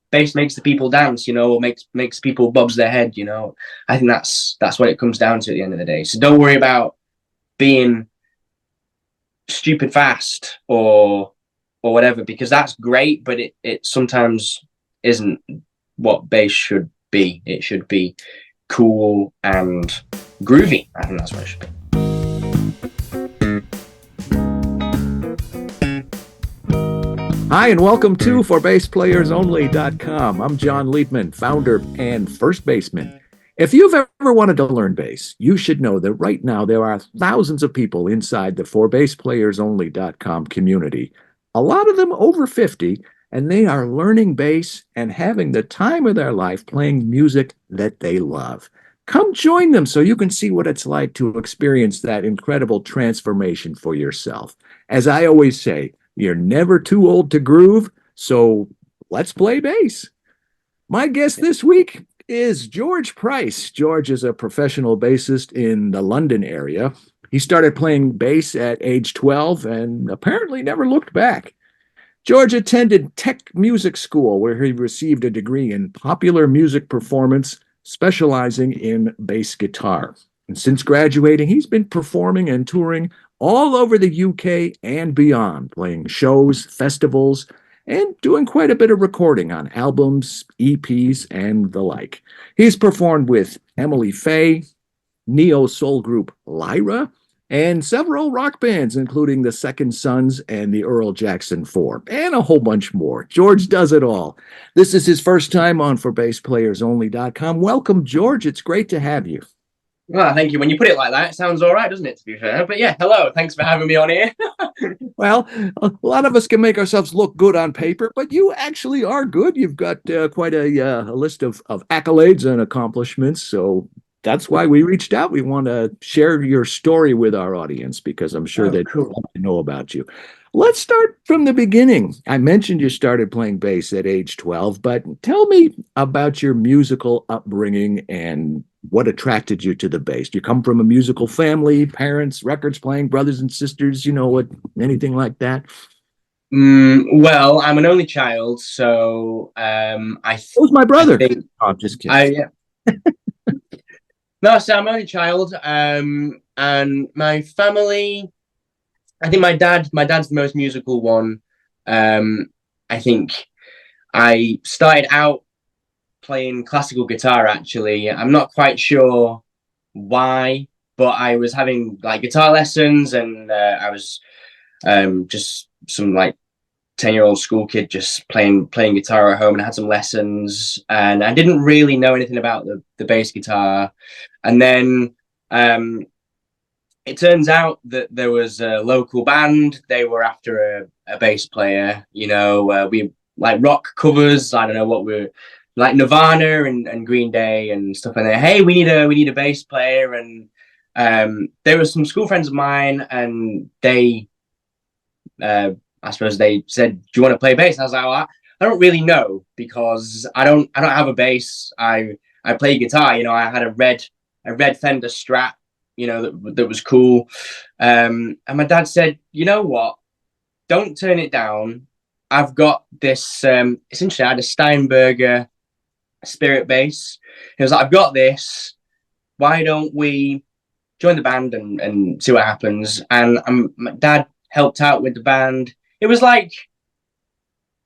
bass makes the people dance, or makes people bobs their head. I think that's what it comes down to at the end of the day. So don't worry about being stupid fast or whatever, because that's great, but it sometimes isn't what bass should be. It should be cool and groovy. I think that's what it should be. Hi, and welcome to ForBassPlayersOnly.com. I'm John Liebman, founder and first baseman. If you've ever wanted to learn bass, you should know that right now there are thousands of people inside the ForBassPlayersOnly.com community, a lot of them over 50, and they are learning bass and having the time of their life playing music that they love. Come join them so you can see what it's like to experience that incredible transformation for yourself. As I always say, you're never too old to groove, so let's play bass. My guest this week is George Price. George is a professional bassist in the London area. He started playing bass at age 12 and apparently never looked back. George attended Tech Music School, where he received a degree in popular music performance, specializing in bass guitar. And since graduating, he's been performing and touring all over the UK and beyond, playing shows, festivals, and doing quite a bit of recording on albums, EPs, and the like. He's performed with Emily Faye, neo-soul group Lyra, and several rock bands, including the Second Sons and the Earl Jackson Four, and a whole bunch more. George does it all. This is his first time on ForBassPlayersOnly.com. Welcome, George. It's great to have you. Well, thank you. When you put it like that, it sounds all right, doesn't it, to be fair? But yeah, hello. Thanks for having me on here. Well, a lot of us can make ourselves look good on paper, but you actually are good. You've got quite a list of accolades and accomplishments, so that's why we reached out. We want to share your story with our audience because I'm sure they'd cool. want to know about you. Let's start from the beginning. I mentioned you started playing bass at age 12, but tell me about your musical upbringing and what attracted you to the bass. Do you come from a musical family, parents, records playing, brothers and sisters, anything like that? Well, I'm an only child, so Who's my brother? I think, oh, I'm just kidding. No, so I'm only child, and my family, I think my dad's the most musical one. I think I started out playing classical guitar, actually. I'm not quite sure why, but I was having like guitar lessons, and I was just some like 10-year-old school kid just playing guitar at home, and I had some lessons, and I didn't really know anything about the bass guitar. And then it turns out that there was a local band. They were after a bass player. We like rock covers. I don't know what we're like, Nirvana and Green Day and stuff. And they, hey, we need a bass player. And there were some school friends of mine, and they I suppose they said, do you want to play bass? And I was like, well, I don't really know, because I don't have a bass. I play guitar. I had a red Fender Strat, that was cool. And my dad said, you know what? Don't turn it down. I've got this, essentially I had a Steinberger Spirit bass. He was like, I've got this. Why don't we join the band and see what happens? And my dad helped out with the band. It was like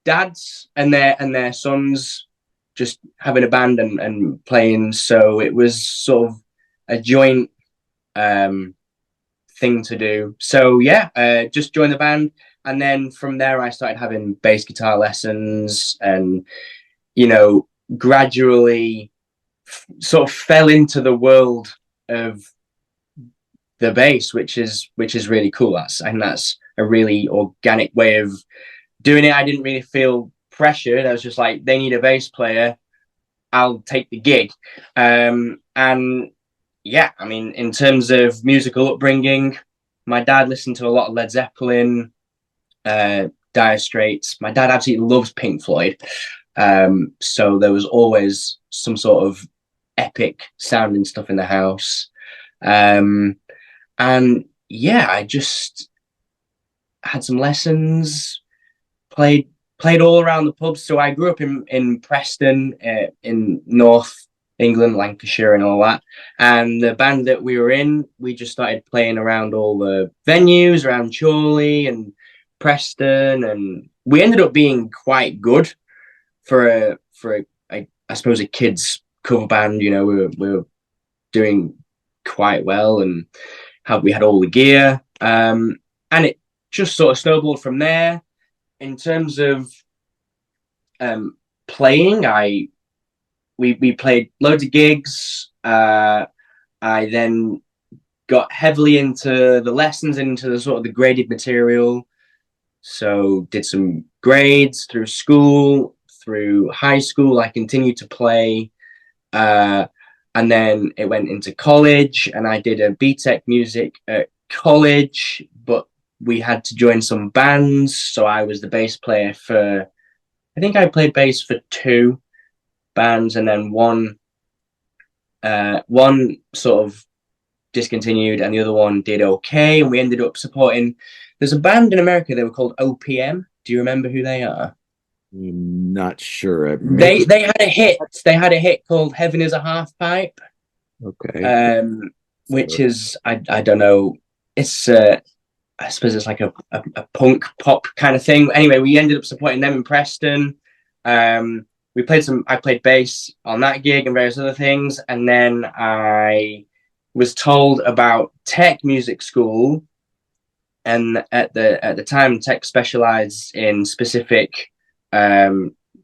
dads and their sons just having a band and playing. So it was sort of a joint thing to do. So yeah, just joined the band. And then from there, I started having bass guitar lessons, and, gradually sort of fell into the world of the bass, which is really cool. That's a really organic way of doing it. I didn't really feel pressured. I was just like, they need a bass player, I'll take the gig. And yeah, I mean, in terms of musical upbringing, my dad listened to a lot of Led Zeppelin, Dire Straits. My dad absolutely loves Pink Floyd. So there was always some sort of epic sounding stuff in the house. And yeah, I just had some lessons, played played all around the pubs. So I grew up in Preston, in North England, Lancashire, and all that. And the band that we were in, we just started playing around all the venues around Chorley and Preston, and we ended up being quite good I suppose a kids cover band. You know, we were doing quite well, and we had all the gear, and it just sort of snowballed from there. In terms of playing, we played loads of gigs. I then got heavily into the lessons, into the sort of the graded material. So did some grades through school, through high school. I continued to play. And then it went into college, and I did a BTEC music at college, but we had to join some bands. So I was the bass player I think I played bass for 2 bands, and then one sort of discontinued, and the other one did okay. And we ended up supporting, there's a band in America, they were called OPM. Do you remember who they are? I'm not sure. They had a hit. They had a hit called "Heaven Is a Half Pipe." Okay. Which is I don't know. It's I suppose it's like a punk pop kind of thing. Anyway, we ended up supporting them in Preston. We played I played bass on that gig and various other things, and then I was told about Tech Music School, and at the time, Tech specialized in specific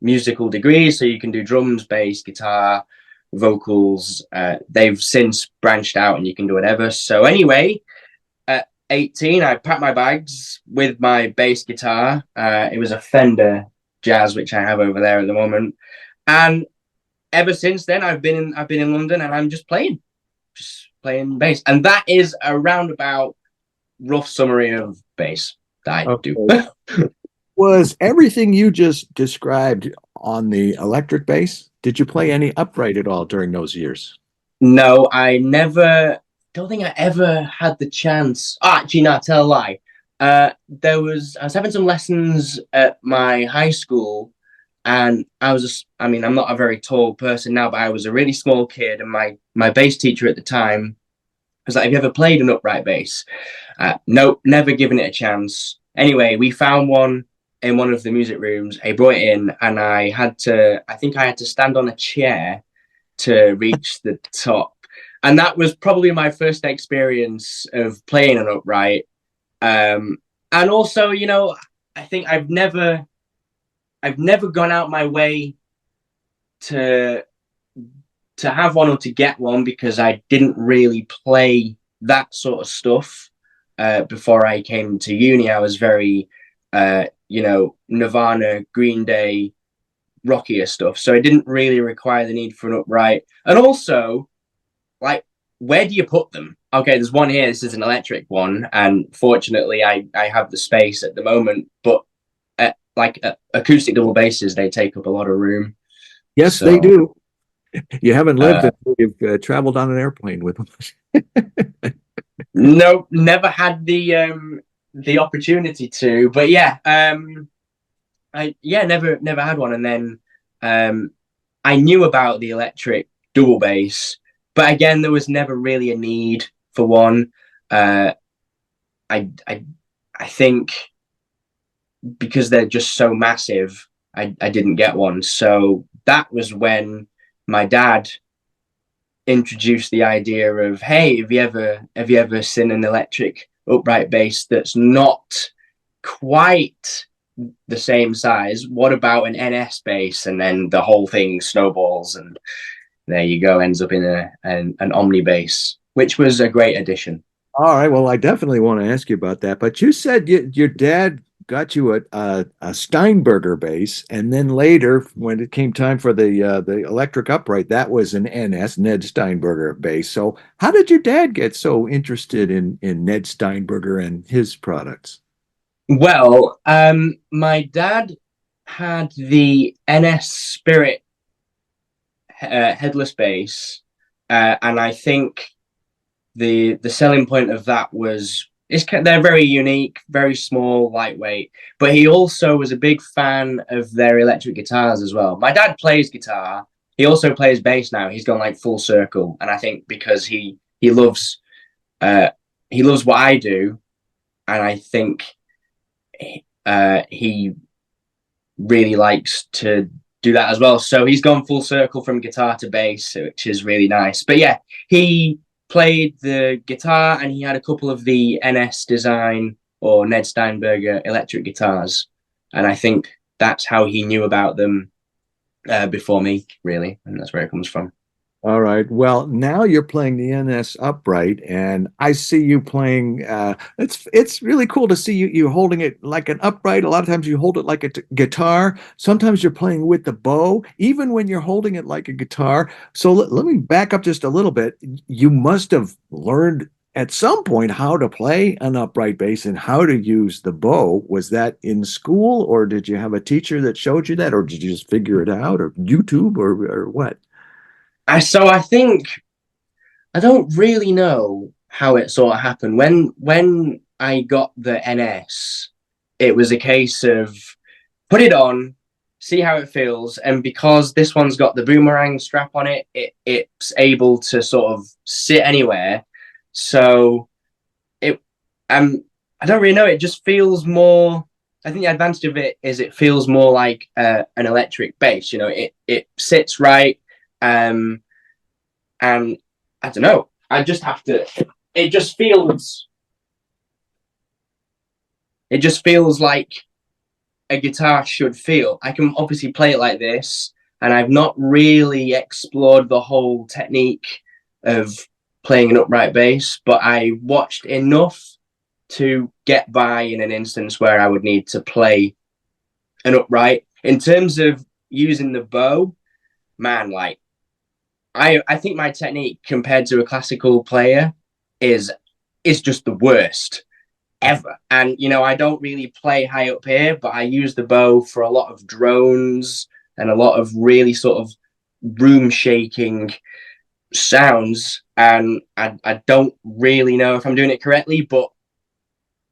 musical degrees, so you can do drums, bass, guitar, vocals. They've since branched out, and you can do whatever. So anyway, at 18, I packed my bags with my bass guitar. It was a Fender Jazz, which I have over there at the moment, and ever since then, I've been in London, and I'm just playing bass, and that is a roundabout rough summary of bass that I do. Was everything you just described on the electric bass? Did you play any upright at all during those years? No, I never. Don't think I ever had the chance. Oh, actually, no, tell a lie. I was having some lessons at my high school, and I'm not a very tall person now, but I was a really small kid, and my bass teacher at the time was like, "Have you ever played an upright bass?" Nope, never given it a chance. Anyway, we found one in one of the music rooms. I brought it in, and I think I had to stand on a chair to reach the top. And that was probably my first experience of playing an upright. And also, you know, I think I've never gone out my way to have one or to get one, because I didn't really play that sort of stuff before I came to uni. I was very Nirvana, Green Day, rockier stuff. So it didn't really require the need for an upright. And also, like, where do you put them? Okay, there's one here. This is an electric one, and fortunately, I have the space at the moment. But acoustic double basses, they take up a lot of room. Yes, they do. You haven't lived until you've traveled on an airplane with them. Nope, never had the opportunity to. But yeah, I never had one. And then I knew about the electric double bass, but again, there was never really a need for one. I think because they're just so massive, I didn't get one. So that was when my dad introduced the idea of, hey, have you ever seen an electric upright bass that's not quite the same size? What about an NS bass? And then the whole thing snowballs, and there you go, ends up in an Omni bass, which was a great addition. All right, well, I definitely want to ask you about that. But you said your dad got you a Steinberger bass, and then later, when it came time for the electric upright, that was an NS, Ned Steinberger bass. So how did your dad get so interested in Ned Steinberger and his products? Well, my dad had the NS Spirit headless bass, and I think the selling point of that was they're very unique, very small, lightweight. But he also was a big fan of their electric guitars as well. My dad plays guitar. He also plays bass now. He's gone like full circle, and I think because uh he loves what I do, and I think he really likes to do that as well. So he's gone full circle from guitar to bass, which is really nice. But yeah, he played the guitar and he had a couple of the NS design or Ned Steinberger electric guitars. And I think that's how he knew about them before me, really. And that's where it comes from. All right. Well, now you're playing the NS upright, and I see you playing. It's really cool to see you holding it like an upright. A lot of times you hold it like a guitar. Sometimes you're playing with the bow, even when you're holding it like a guitar. So let me back up just a little bit. You must have learned at some point how to play an upright bass and how to use the bow. Was that in school, or did you have a teacher that showed you that, or did you just figure it out, or YouTube, or what? I think I don't really know how it sort of happened. When I got the NS, it was a case of put it on, see how it feels, and because this one's got the boomerang strap on it, it's able to sort of sit anywhere. So it I don't really know. It just feels more. I think the advantage of it is it feels more like an electric bass. You know, it sits right. Um, and I don't know. I just have to. It just feels. It just feels like a guitar should feel. I can obviously play it like this, and I've not really explored the whole technique of playing an upright bass, but I watched enough to get by in an instance where I would need to play an upright. In terms of using the bow, man, like I think my technique compared to a classical player is is just the worst ever. And you know, I don't really play high up here, but I use the bow for a lot of drones and a lot of really sort of room shaking sounds. And I don't really know if I'm doing it correctly, but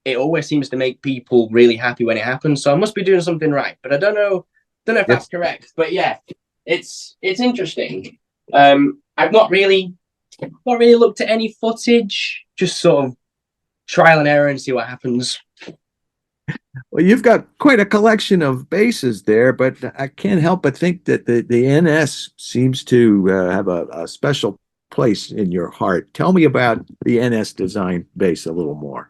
it always seems to make people really happy when it happens. So I must be doing something right, but I don't know if Yep. that's correct. But yeah, it's interesting. I've not really looked at any footage, just sort of trial and error and see what happens. Well, you've got quite a collection of basses there, but I can't help but think that the NS seems to have a special place in your heart. Tell me about the NS design bass a little more.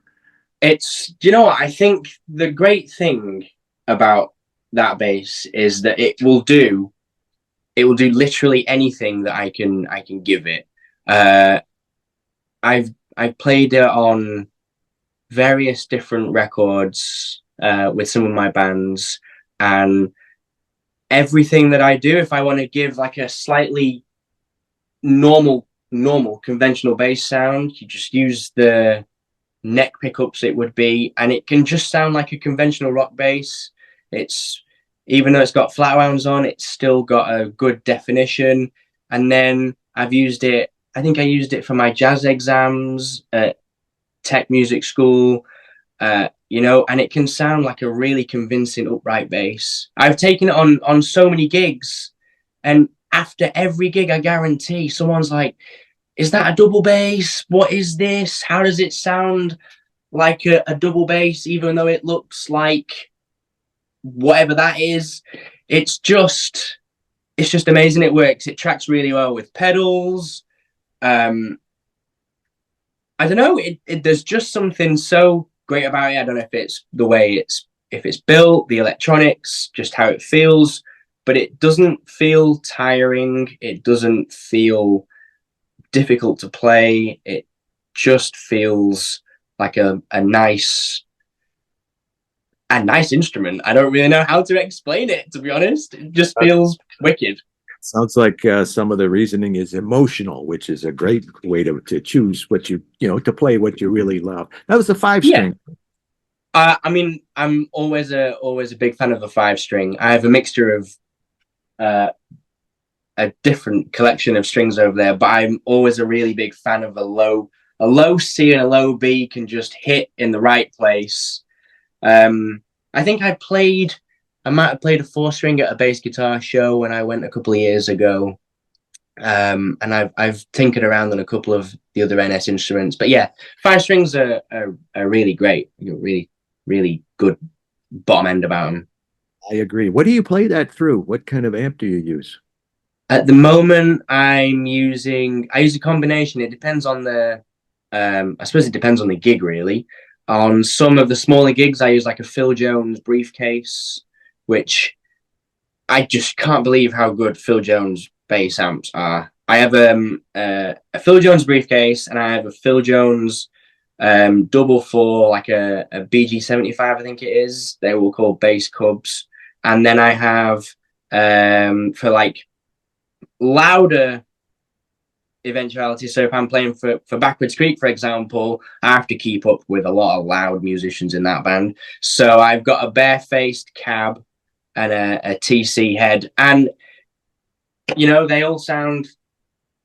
It's, do you know what? I think the great thing about that bass is that it will do literally anything that I can give it. Uh, I've played it on various different records with some of my bands, and everything that I do, if I want to give like a slightly normal conventional bass sound, you just use the neck pickups it would be, and it can just sound like a conventional rock bass. It's, even though it's got flat wounds on, it's still got a good definition. And then I've used it, I think I used it for my jazz exams at tech music school, you know, and it can sound like a really convincing upright bass. I've taken it on so many gigs, and after every gig, I guarantee someone's like, is that a double bass? What is this? How does it sound like a double bass, even though it looks like whatever that is? It's just it's just amazing. It works. It tracks really well with pedals. Um, I don't know. There's just something so great about it. I don't know if it's the way if it's built, the electronics, just how it feels, but it doesn't feel tiring. It doesn't feel difficult to play. It just feels like a nice instrument. I don't really know how to explain it, to be honest. It just feels wicked. Sounds like some of the reasoning is emotional, which is a great way to choose what to play what you really love. That was the five Yeah. string. I mean, I'm always a big fan of the five string. I have a mixture of uh, a different collection of strings over there, but I'm always a really big fan of a low a low C and a low B can just hit in the right place. I think I might have played a 4 string at a bass guitar show when I went a couple of years ago. And I've tinkered around on a couple of the other NS instruments, but yeah, 5 strings are really great. Really, really good bottom end about them. I agree. What do you play that through? What kind of amp do you use? At the moment, I use a combination. It depends on I suppose it depends on the gig really. On some of the smaller gigs, I use like a Phil Jones briefcase, which I just can't believe how good Phil Jones bass amps are. I have a Phil Jones briefcase, and I have a Phil Jones double four, like a BG75, I think it is. They were called bass cubs. And then I have for like louder eventuality. So if I'm playing for Backwards Creek, for example, I have to keep up with a lot of loud musicians in that band. So I've got a barefaced cab and a TC head, and they all sound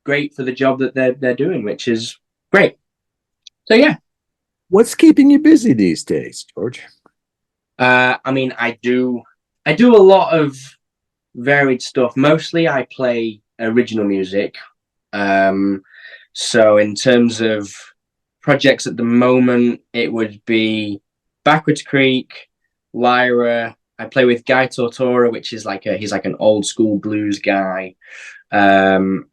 great for the job that they're doing, which is great. So yeah. What's keeping you busy these days, George? I mean, I do a lot of varied stuff. Mostly I play original music. So in terms of projects at the moment, it would be Backwards Creek, Lyra. I play with Guy Tortora, which is he's like an old school blues guy. And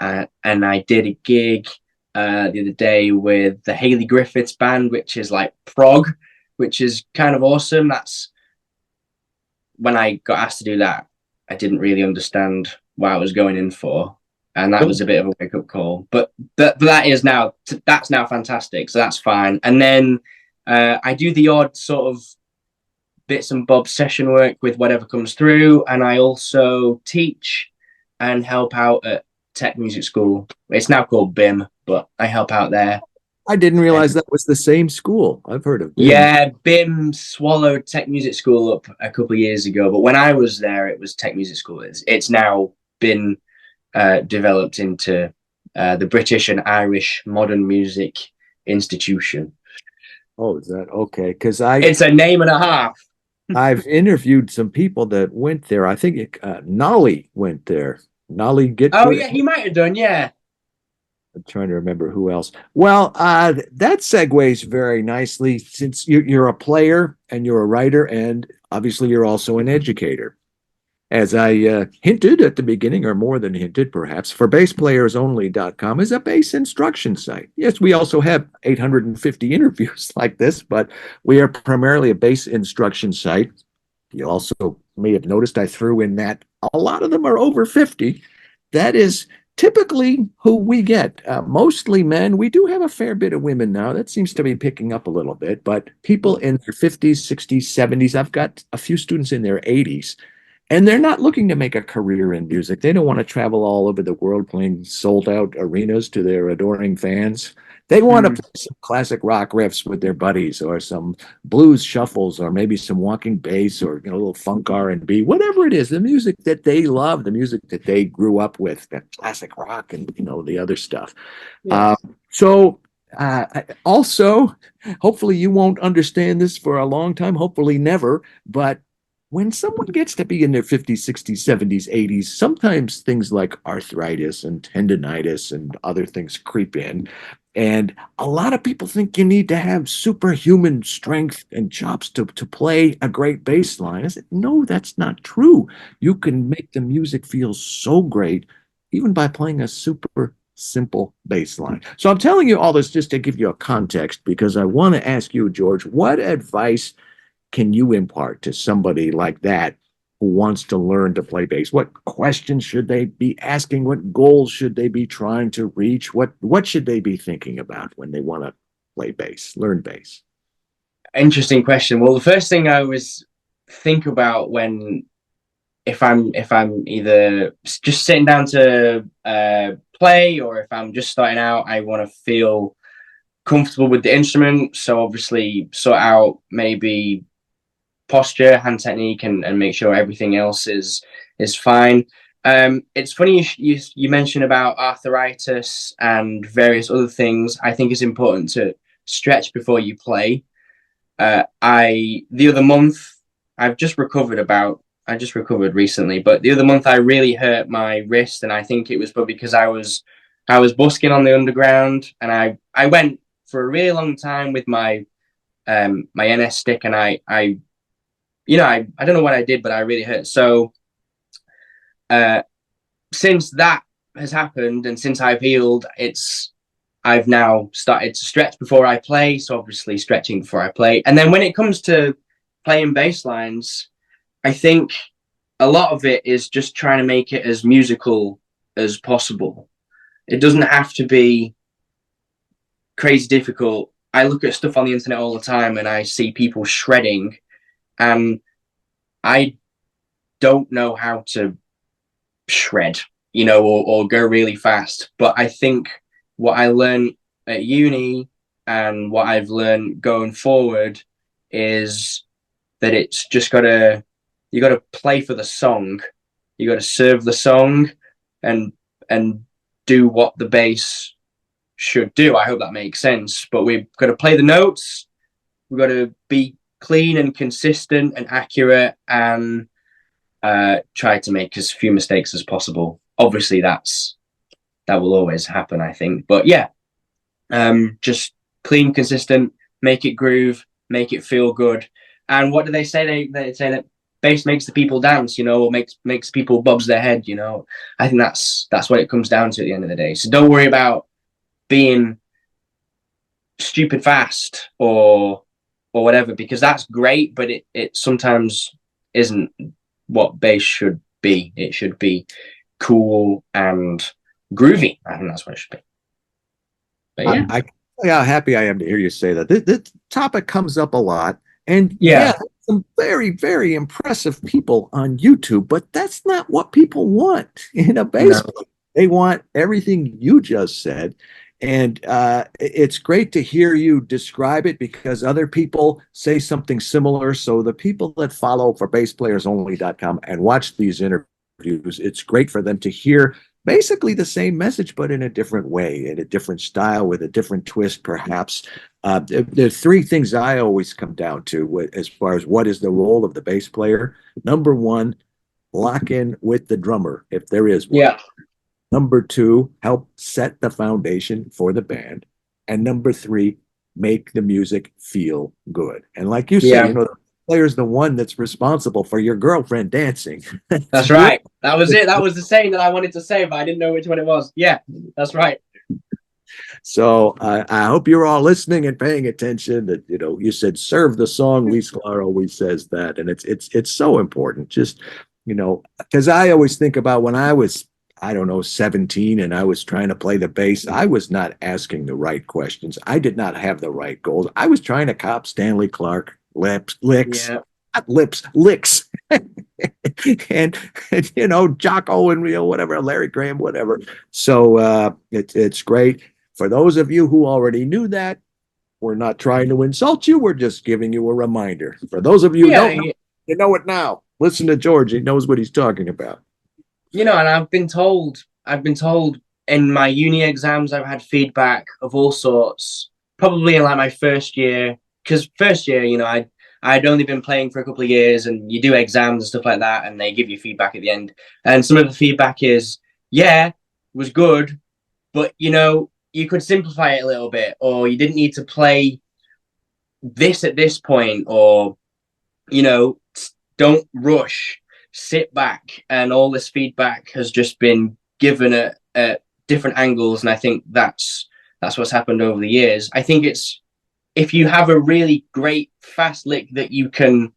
I did a gig the other day with the Haley Griffiths band, which is like prog, which is kind of awesome. That's when I got asked to do that, I didn't really understand what I was going in for, and that was a bit of a wake up call. But that's now fantastic, so that's fine. And then I do the odd sort of bits and bobs session work with whatever comes through, and I also teach and help out at Tech Music School. It's now called BIM, but I help out there. I didn't realize that was the same school. I've heard of BIM. Yeah, BIM swallowed Tech Music School up a couple of years ago, but when I was there, it was Tech Music School. It's now been developed into the British and Irish Modern Music Institution. Oh, is that okay? Because it's a name and a half. I've interviewed some people that went there. I think Nolly went there. Nolly Gitwood. Oh yeah, he might have done. Yeah. I'm trying to remember who else. Well, that segues very nicely, since you're a player and you're a writer, and obviously you're also an educator. As I hinted at the beginning, or more than hinted, perhaps, ForBassPlayersOnly.com is a bass instruction site. Yes, we also have 850 interviews like this, but we are primarily a bass instruction site. You also may have noticed I threw in that a lot of them are over 50. That is typically who we get. Mostly men. We do have a fair bit of women now. That seems to be picking up a little bit, but people in their 50s, 60s, 70s. I've got a few students in their 80s. And they're not looking to make a career in music. They don't want to travel all over the world playing sold-out arenas to their adoring fans. They want to play some classic rock riffs with their buddies, or some blues shuffles, or maybe some walking bass, or a little funk R&B, whatever it is, the music that they love, the music that they grew up with, that classic rock and the other stuff. Yeah. Also, hopefully you won't understand this for a long time, hopefully never, but when someone gets to be in their 50s, 60s, 70s, 80s, sometimes things like arthritis and tendonitis and other things creep in. And a lot of people think you need to have superhuman strength and chops to play a great bass line. I said, no, that's not true. You can make the music feel so great even by playing a super simple bass line. So I'm telling you all this just to give you a context, because I want to ask you, George, what advice can you impart to somebody like that who wants to learn to play bass? What questions should they be asking? What goals should they be trying to reach? What should they be thinking about when they want to play bass, learn bass? Interesting question. Well, the first thing I always think about if I'm either just sitting down to play, or if I'm just starting out, I want to feel comfortable with the instrument. So obviously sort out maybe posture, hand technique, and make sure everything else is fine. It's funny you mention about arthritis and various other things. I think it's important to stretch before you play. The other month I just recovered recently, but the other month I really hurt my wrist, and I think it was probably because I was busking on the underground, and I went for a really long time with my NS stick, and I I don't know what I did, but I really hurt. So uh since that has happened and since I've healed, I've now started to stretch before I play. So obviously stretching before I play. And then when it comes to playing bass lines, I think a lot of it is just trying to make it as musical as possible. It doesn't have to be crazy difficult. I look at stuff on the internet all the time and I see people shredding, and I don't know how to shred, or go really fast. But I think what I learned at uni and what I've learned going forward is that it's just you gotta play for the song. You gotta serve the song and and do what the bass should do. I hope that makes sense. But we've got to play the notes. We've got to be clean and consistent and accurate, and try to make as few mistakes as possible. Obviously, that will always happen, I think. But yeah, just clean, consistent, make it groove, make it feel good. And what do they say? They say that bass makes the people dance, or makes people bobs their head. I think that's what it comes down to at the end of the day. So don't worry about being stupid fast or whatever, because that's great, but it sometimes isn't what bass should be. It should be cool and groovy. I think that's what it should be. But yeah. I how happy I am to hear you say that. This topic comes up a lot. And Yeah. some very, very impressive people on YouTube, but that's not what people want in a bass player. They want everything you just said. And it's great to hear you describe it because other people say something similar. So the people that follow ForBassPlayersOnly.com and watch these interviews, it's great for them to hear basically the same message, but in a different way, in a different style, with a different twist, perhaps. There are three things I always come down to as far as what is the role of the bass player. Number one, lock in with the drummer, if there is one. Yeah. Number two, help set the foundation for the band. And number three, make the music feel good. And like you said, the player's the one that's responsible for your girlfriend dancing. That's right. That was it. That was the saying that I wanted to say, but I didn't know which one it was. Yeah, that's right. So I hope you're all listening and paying attention. That you said serve the song. Lee Sklar always says that, and it's so important. Just because I always think about when I was 17, and I was trying to play the bass. I was not asking the right questions. I did not have the right goals. I was trying to cop Stanley Clarke licks. Not lips, licks. and Jocko and whatever, Larry Graham, whatever. So it's great. For those of you who already knew that, we're not trying to insult you. We're just giving you a reminder. For those of you who don't know, you know it now. Listen to George. He knows what he's talking about. And I've been told in my uni exams, I've had feedback of all sorts, probably in like my first year, because first year, I'd only been playing for a couple of years, and you do exams and stuff like that, and they give you feedback at the end. And some of the feedback is, yeah, it was good, but you could simplify it a little bit, or you didn't need to play this at this point, or don't rush, sit back. And all this feedback has just been given at different angles, and I think that's what's happened over the years. I think it's, if you have a really great fast lick that you can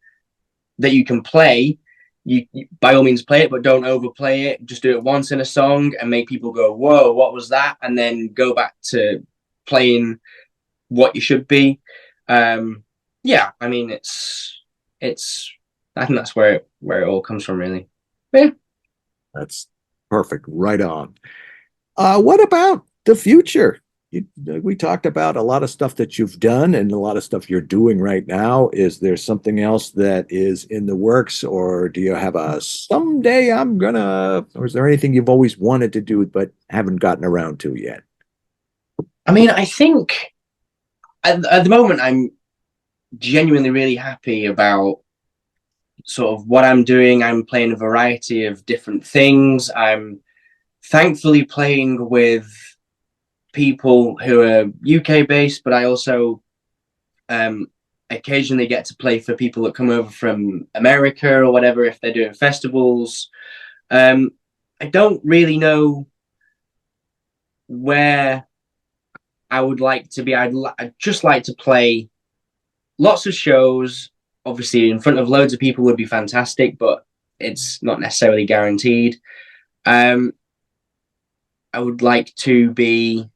play, you by all means play it, but don't overplay it. Just do it once in a song and make people go, whoa, what was that? And then go back to playing what you should be. Yeah, I mean, it's I think that's where it all comes from, really. Yeah. That's perfect. Right on. What about the future? we talked about a lot of stuff that you've done and a lot of stuff you're doing right now. Is there something else that is in the works, or do you have a someday I'm gonna, or is there anything you've always wanted to do but haven't gotten around to yet? I mean, I think at the moment I'm genuinely really happy about sort of what I'm doing. I'm playing a variety of different things. I'm thankfully playing with people who are UK based, but I also um, occasionally get to play for people that come over from America or whatever if they're doing festivals. Um, I don't really know where I would like to be. I'd just like to play lots of shows. Obviously, in front of loads of people would be fantastic, but it's not necessarily guaranteed. Um, I would like to be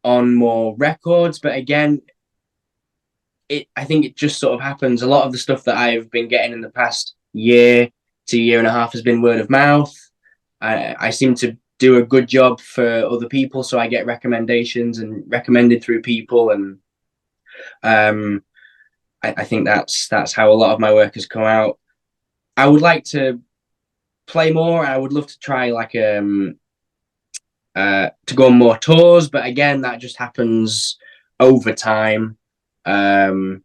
on more records, but again, I think it just sort of happens. A lot of the stuff that I've been getting in the past year to year and a half has been word of mouth. I seem to do a good job for other people, so I get recommendations and recommended through people, and um, I think that's how a lot of my work has come out. I would like to play more. I would love to try like to go on more tours, but again, that just happens over time. Um,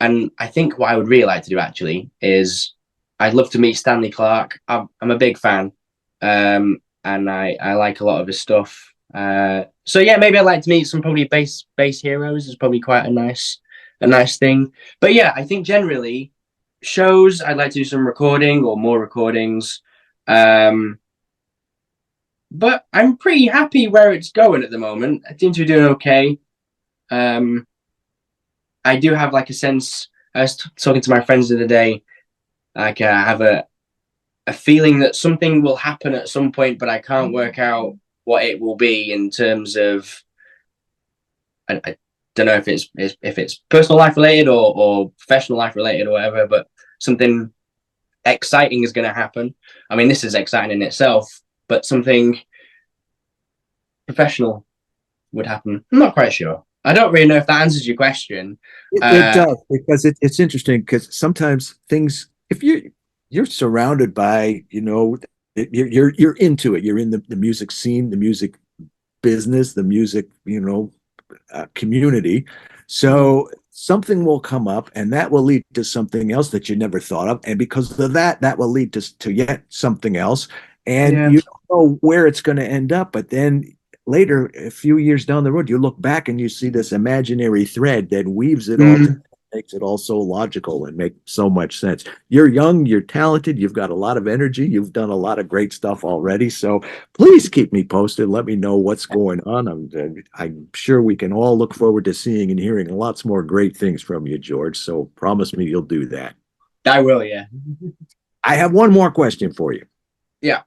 and I think what I would really like to do actually is I'd love to meet Stanley Clark. I'm a big fan, and I like a lot of his stuff. So yeah, maybe I'd like to meet some probably bass heroes. Is probably quite a nice thing. But yeah, I think generally shows I'd like to do some recording or more recordings. Um, but I'm pretty happy where it's going at the moment. I seem to be doing okay. Um, I do have like a sense. I was talking to my friends the other day. Like I have a feeling that something will happen at some point, but I can't work out what it will be in terms of. I don't know if it's personal life related or professional life related or whatever, but something exciting is going to happen. I mean, this is exciting in itself, but something professional would happen. I'm not quite sure. I don't really know if that answers your question. It does, because it's interesting, because sometimes things, if you're surrounded by, you're into it. You're in the music scene, the music business, the music, community. So something will come up and that will lead to something else that you never thought of. And because of that, that will lead to yet something else. And Yeah. you don't know where it's going to end up. But then later, a few years down the road, you look back and you see this imaginary thread that weaves it all together, makes it all so logical and make so much sense. You're young, you're talented, you've got a lot of energy, you've done a lot of great stuff already. So please keep me posted. Let me know what's going on. I'm sure we can all look forward to seeing and hearing lots more great things from you, George. So promise me you'll do that. I will, yeah. I have one more question for you. Yeah.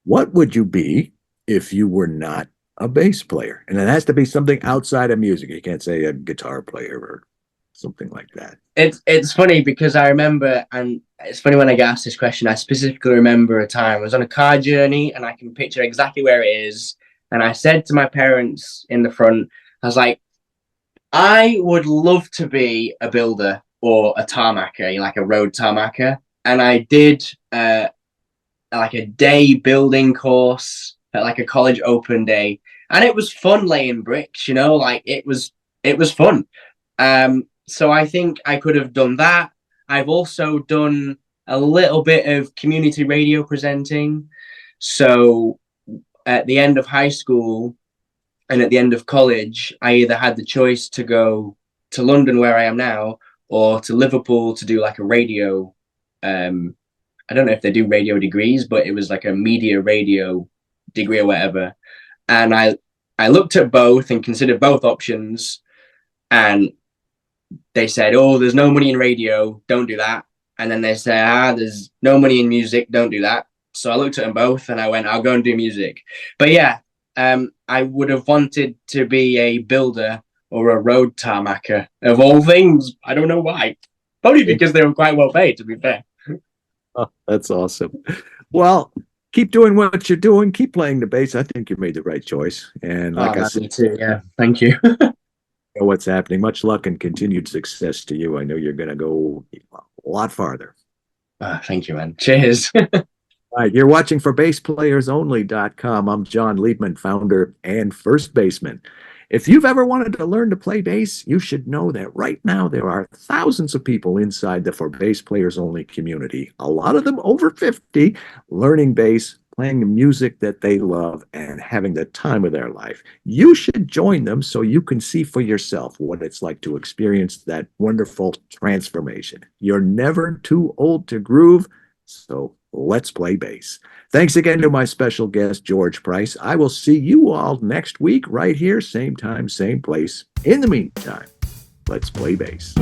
What would you be if you were not a bass player? And it has to be something outside of music. You can't say a guitar player or something like that. It's funny because I remember, and it's funny when I get asked this question, I specifically remember a time I was on a car journey and I can picture exactly where it is. And I said to my parents in the front, I was like, I would love to be a builder or a tarmacker, like a road tarmacker. And I did like a day building course at like a college open day. And it was fun laying bricks, like it was fun. So I think I could have done that. I've also done a little bit of community radio presenting. So at the end of high school and at the end of college, I either had the choice to go to London, where I am now, or to Liverpool to do like a radio. I don't know if they do radio degrees, but it was like a media radio degree or whatever. And I looked at both and considered both options, and they said, "Oh, there's no money in radio, don't do that." And then they said, "There's no money in music, don't do that." So I looked at them both and I went, "I'll go and do music." But yeah, I would have wanted to be a builder or a road tarmacker of all things. I don't know why. Probably because they were quite well paid, to be fair. Oh, that's awesome. Well, keep doing what you're doing. Keep playing the bass. I think you made the right choice. And like Oh, I man, said, me too. Yeah, thank you. know what's happening. Much luck and continued success to you. I know you're going to go a lot farther. Thank you, man. Cheers. All right, you're watching ForBassPlayersOnly.com. I'm John Liebman, founder and first baseman. If you've ever wanted to learn to play bass, you should know that right now there are thousands of people inside the For Bass Players Only community, a lot of them over 50, learning bass, playing the music that they love, and having the time of their life. You should join them so you can see for yourself what it's like to experience that wonderful transformation. You're never too old to groove, so let's play bass. Thanks again to my special guest, George Price. I will see you all next week right here, same time, same place. In the meantime, let's play bass.